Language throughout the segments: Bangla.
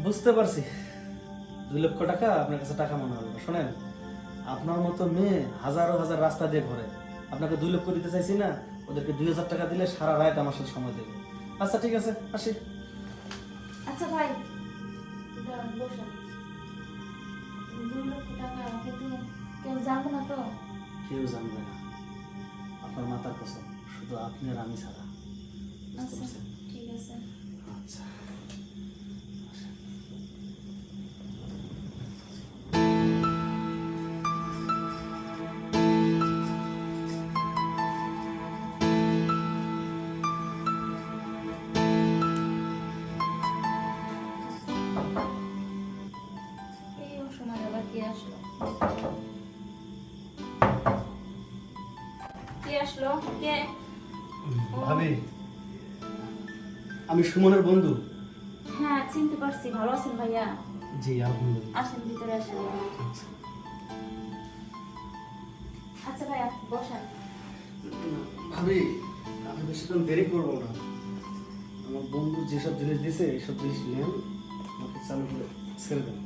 বুঝতে পারছি 2 লক্ষ টাকা আপনার কাছে টাকা মনে হবে না। শোনেন, আপনার মতো মেয়ে হাজারো হাজার রাস্তা দিয়ে ঘোরে, আপনাকে 2 লক্ষ দিতে চাইছি না, ওদেরকে 2000 টাকা দিলে সারা রাত আমার সাথে সময় দেবে। আচ্ছা ঠিক আছে, আসি। আচ্ছা ভাই, বসেন। 2 লক্ষ টাকা আমাকে দিয়ে কেউ জানবে না তো? কেউ জানবে না, আপনার মাথার কসম, শুধু আপনি আর আমি ছাড়া। বুঝতে আচ্ছা পারছেন? ঠিক আছে। আচ্ছা। এই অসময় আবার কে আসলো? কে আসলো? কে? ভাবি, আমি সুমনের বন্ধু। হ্যাঁ চিনতে পারছি। ভালো আছেন ভাইয়া? জি আলহামদুলিল্লাহ। আসেন ভিতরে আসেন। আচ্ছা। আচ্ছা ভাইয়া বসেন। ভাবি, আমি বেশিক্ষণ দেরি করবো না। আমার বন্ধু যেসব জিনিস দিছে এইসব জিনিস নেন, আমাকে চালু করে ছেড়ে দেন।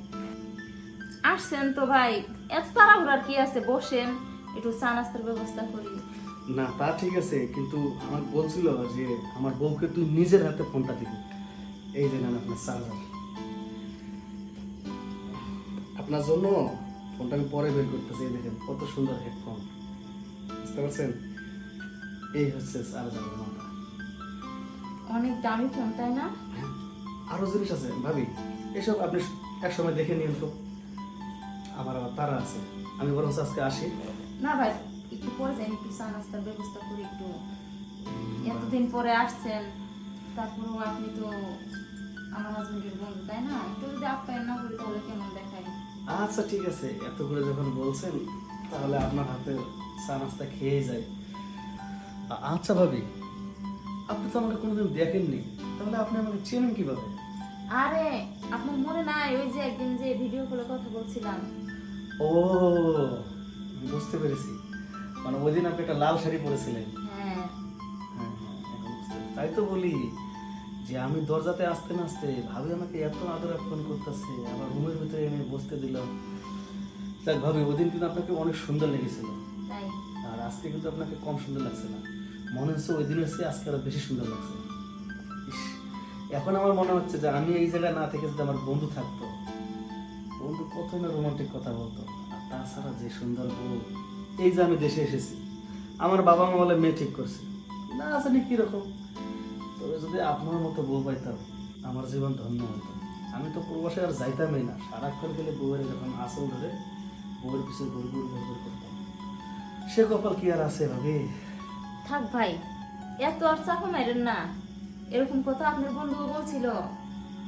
আসছেন তো ভাই, এত তাড়াহুড়ার কি আছে? বসেন, একটু চা নাস্তার ব্যবস্থা করি। না তা ঠিক আছে, কিন্তু আমার বলছিল যে আমার বউকে তুই নিজের হাতে ফোনটা দিবি। এই যে নেন আপনার চার্জার। আপনার জন্য ফোনটা আমি পরে বের করতেছি। এই দেখেন কত সুন্দর হেডফোন, বুঝতে পারছেন? এই হচ্ছে চার্জারের মাথা। অনেক দামি ফোন তাই না? আরো জিনিস আছে ভাবি, এসব আপনি এক সময় দেখে নিন তো। আমার আবার তারা আছে, আমি বরং আজকে আসি। না ভাই, একটু পরে যাই, একটু চা নাস্তার ব্যবস্থা করি একটু। এতদিন পরে আসছেন, তারপরেও আপনি তো আমার হাজবেন্ডের বন্ধু তাই না? একটু যদি আপ্যায়ন না করি তাহলে কেমন দেখায়? আচ্ছা ঠিক আছে, এত করে যখন বলছেন তাহলে আপনার হাতে চা নাস্তা খেয়েই যাই। আচ্ছা ভাবি, আপনি তো আমাকে কোনোদিন দেখেননি, তাহলে আপনি আমাকে চেনেন কিভাবে? আরে আপনার মনে নাই ওই যে একদিন যে ভিডিও কলে কথা বলছিলাম? ও, বুঝতে পেরেছি। মানে ওই দিন আপনি একটা লাল শাড়ি পরেছিলেন। হ্যাঁ। হ্যাঁ হ্যাঁ, এখন বুঝতে পেরেছি। তাই তো বলি যে আমি দরজাতে আসতে না আসতে ভাবি আমাকে এত আদর আপ্যায়ন করতেছে, আবার রুমের ভিতরে এনে বসতে দিল। যাক ভাবি, ওই দিন কিন্তু আপনাকে অনেক সুন্দর লেগেছিল, তাই? আর আজকে কিন্তু আপনাকে কম সুন্দর লাগছে না। মনে হচ্ছে ওই দিনের চেয়ে আজকে আরো বেশি সুন্দর লাগছে। ইস, এখন আমার মনে হচ্ছে যে আমি এই জায়গায় না থেকে যদি আমার বন্ধু থাকতো, বন্ধু কত না রোমান্টিক কথা বলতো। আর তাছাড়া যে সুন্দর বউ, এই যে আমি দেশে এসেছি, আমার বাবা মা বলে মেয়ে ঠিক করছে, না জানি কিরকম। তবে যদি আপনার মতো বউ পাইতাম, আমার জীবন ধন্য হতো। আমি তো প্রবাসে আর যাইতামই না, সারাক্ষণ গেলে বউয়ের যখন আসল ধরে বউয়ের পিছনে গুড় গুড় গুড় গুড় করতাম। সে কপাল কি আর আছে ভাবি? থাক ভাই, এত আর চাপা মারেন না। এরকম কথা আপনার বন্ধুও বলছিল,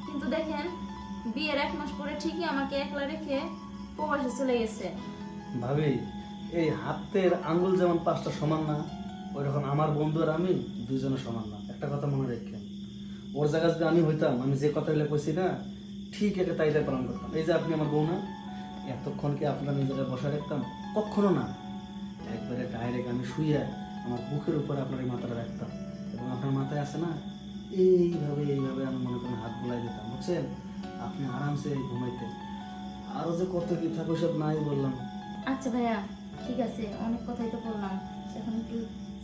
কিন্তু দেখেন বিয়ের 1 মাস পরে ঠিকই আমাকে একলা রেখে প্রবাসে চলে গেছে। ভাবি, এই হাতের আঙ্গুল যেমন 5টা সমান না, ওইরকম আমার বন্ধু আর আমি দুজনে সমান না। একটা কথা মনে রাখেন, ওর জায়গায় যদি আমি হইতাম, আমি যে কথাগুলো কইছি না, ঠিক এটা তাইলে পালন করতাম। এই যে আপনি আমার বউ না, এতক্ষণ কি আপনার নিজেরা বসা রাখতাম? কখনো না। একবারে ডাইরেক্ট আমি শুইয়া আমার বুকের উপরে আপনার এই মাথাটা রাখতাম, এবং আপনার মাথায় আছে না, এইভাবে এইভাবে আমি মনে করেন হাত বোলাই দিতাম, বুঝছেন? আপনি আরামসে ঘুমাইতেন। আরও যে কত কি থাকো সব নাই বললাম। আচ্ছা ভাইয়া, ঠিক আছে, অনেক কথাই তো বললাম, এখন একটু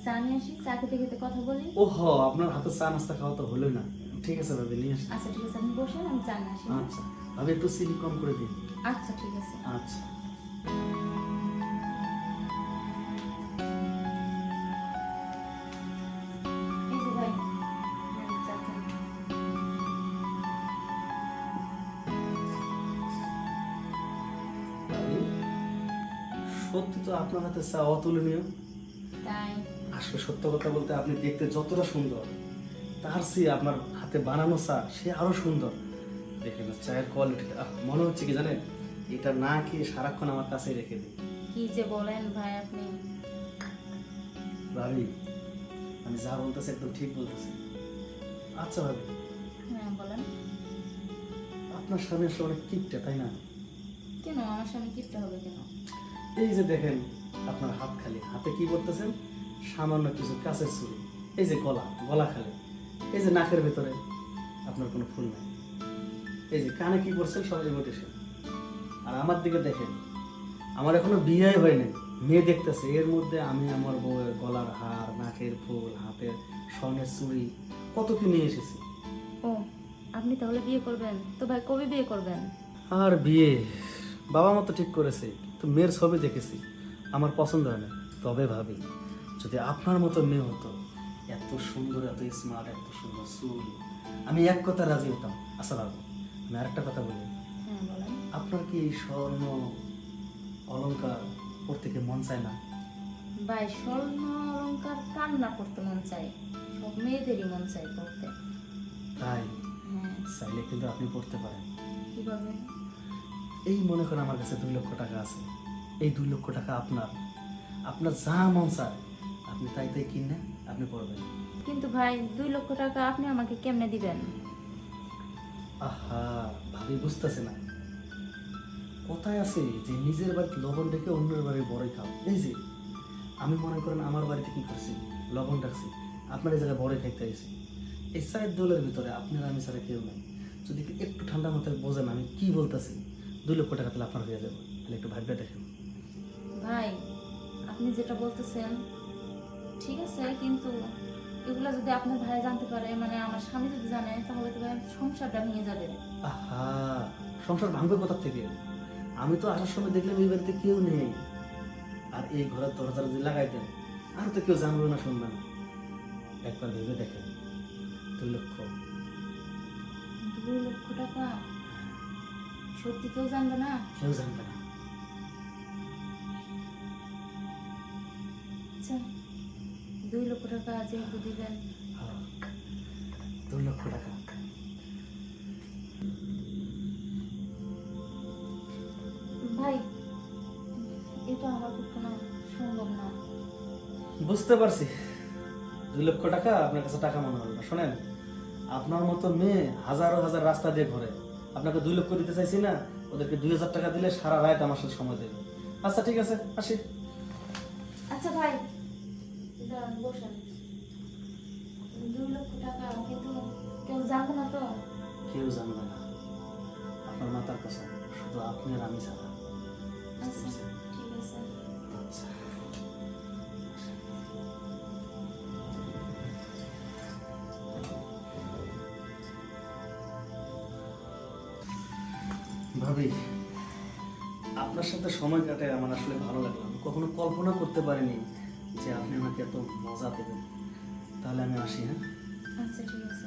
চা নিয়ে আসি, চা খেতে খেতে কথা বলি। ও হ, আপনার হাতে চা নাস্তা খাওয়া তো হলোই না। ঠিক আছে ভাবি, নিয়ে আসি। আচ্ছা ঠিক আছে, আপনি বসেন, আমি চা নিয়ে আসি। আচ্ছা ভাবি, একটু চিনি কম করে দিন। আচ্ছা ঠিক আছে। আচ্ছা। এই যে ভাই, চা খান। ভাবি, সত্যি তো আপনার হাতে চা অতুলনীয়। তাই? আসলে সত্য কথা বলতে, আপনি দেখতে যতটা সুন্দর, তার চেয়ে আপনার হাতে বানানো চা সে আরো সুন্দর। দেখেন না চায়ের কোয়ালিটিটা, মনে হচ্ছে কি জানেন, এটা না খেয়ে সারাক্ষণ আমার কাছেই রেখে দিই। কি যে বলেন ভাই আপনি। ভাবি, আমি যা বলতেছি একদম ঠিক বলতেছি। আচ্ছা ভাবি, হ্যাঁ বলেন। আপনার স্বামী আসলে অনেক কিপটে তাই না? কেন আমার স্বামী কিপটা হবে কেন? এই যে দেখেন, আপনার হাত খালি, হাতে কি করতেছেন? সামান্য কিছু কাছের চুড়ি। এই যে গলা, গলা খালি। এই যে নাকের ভেতরে আপনার কোনো ফুল নাই। এই যে কানে কি করছেন সব ইমিটেশন। আর আমার দিকে দেখেন, আমার এখনো বিয়ে হয়নি, মেয়ে দেখতেছে, এর মধ্যে আমি আমার বউয়ের গলার হার, নাকের ফুল, হাতের স্বর্ণের চুড়ি কত কি নিয়ে এসেছি। ও, আপনি তাহলে বিয়ে করবেন? তো ভাই কবে বিয়ে করবেন? আর বিয়ে বাবা মা তো ঠিক করেছে, তো মেয়ের ছবি দেখেছি, আমার পছন্দ হয় না। তবে ভাবি যদি আপনার মতো মেয়ে হতো, এত সুন্দর, এত স্মার্ট, এত সুন্দর চুল, আমি এক কথা রাজি হতাম। আচ্ছা বাবু, আমি আরেকটা কথা বলি, হ্যাঁ বলেন। আপনার কি এই স্বর্ণ অলংকার পড়তে কি মন চায় না? ভাই স্বর্ণ অলংকার কান্না করতে মন চায়, সব মেয়েদেরই মন চায় পড়তে। তাই হ্যাঁ। চাইলে কিন্তু আপনি পড়তে পারেন। কিভাবে? এই মনে করেন আমার কাছে 2 লক্ষ টাকা আছে, এই 2 লক্ষ টাকা আপনার, আপনার যা মন চায় আপনি তাই তাই কিনে আপনি পড়বেন। কিন্তু ভাই 2 লক্ষ টাকা আপনি আমাকে কেমনে দিবেন? আহা ভাবি বুঝতেছে না, কোথায় আছে যে নিজের বাড়িতে লবণ রেখে অন্যের বাড়ি বড়ই খাও। এই যে আমি মনে করেন আমার বাড়িতে কি করছি, লবণ রাখছি, আপনার এই জায়গায় বড়ই খাইতে আইছি। এই সাইড দলের ভিতরে আপনার আমি ছাড়া কেউ নাই। যদি কি একটু ঠান্ডা মাথায় বোঝেন আমি কি বলতেছি, 2 লক্ষ টাকা তাহলে আপনার হয়ে যাবে। তাহলে একটু ভাববে দেখেন। ভাই আপনি যেটা বলতেছেন ঠিক আছে, কিন্তু এগুলা যদি আপনার ভাই জানতে পারে, মানে আমার স্বামী যদি জানে, তাহলে তো ভাই সংসারটা ভেঙে যাবে। আহা সংসার ভাঙবে কোথা থেকে? আমি তো আসার সময় দেখলাম এই বাড়িতে কেউ নেই, আর এই ঘরের দরজা যদি লাগাই দেন আর তো কেউ জানবে না, শুনবে না। একবার ভেবে দেখেন, 2 লক্ষ। 2 লক্ষ টাকা সত্যি কেউ জানবে না? কেউ জানবে না। আচ্ছা 2 লক্ষ টাকা যেহেতু দিবেন, হ্যাঁ, 2 লক্ষ টাকা। ভাই এটা আমার পক্ষে না সম্ভব না। বুঝতে পারছি, 2 লক্ষ টাকা আপনার কাছে টাকা মনে হবে না। শোনেন, আপনার মতো মেয়ে হাজারো হাজার রাস্তা দিয়ে ঘরে, আপনাকে 2 লক্ষ দিতে চাইছি না, ওদেরকে 2000 টাকা দিলে সারা রাত আমার সাথে সময় দেবে। আচ্ছা ঠিক আছে, আসি। আচ্ছা ভাই দাঁড়ান, বসেন। 2 লক্ষ টাকা কিন্তু কেউ জানবে না তো? কেউ জানবে না, আপনার মাতার কসম, শুধু আপনি আর আমি ছাড়া। আচ্ছা ঠিক আছে। আচ্ছা। ভাবি আপনার সাথে সময় কাটায় আমার আসলে ভালো লাগলো। আমি কখনো কল্পনা করতে পারিনি যে আপনি আমাকে এত মজা দেবেন। তাহলে আমি আসি। হ্যাঁ, আচ্ছা ঠিক আছে।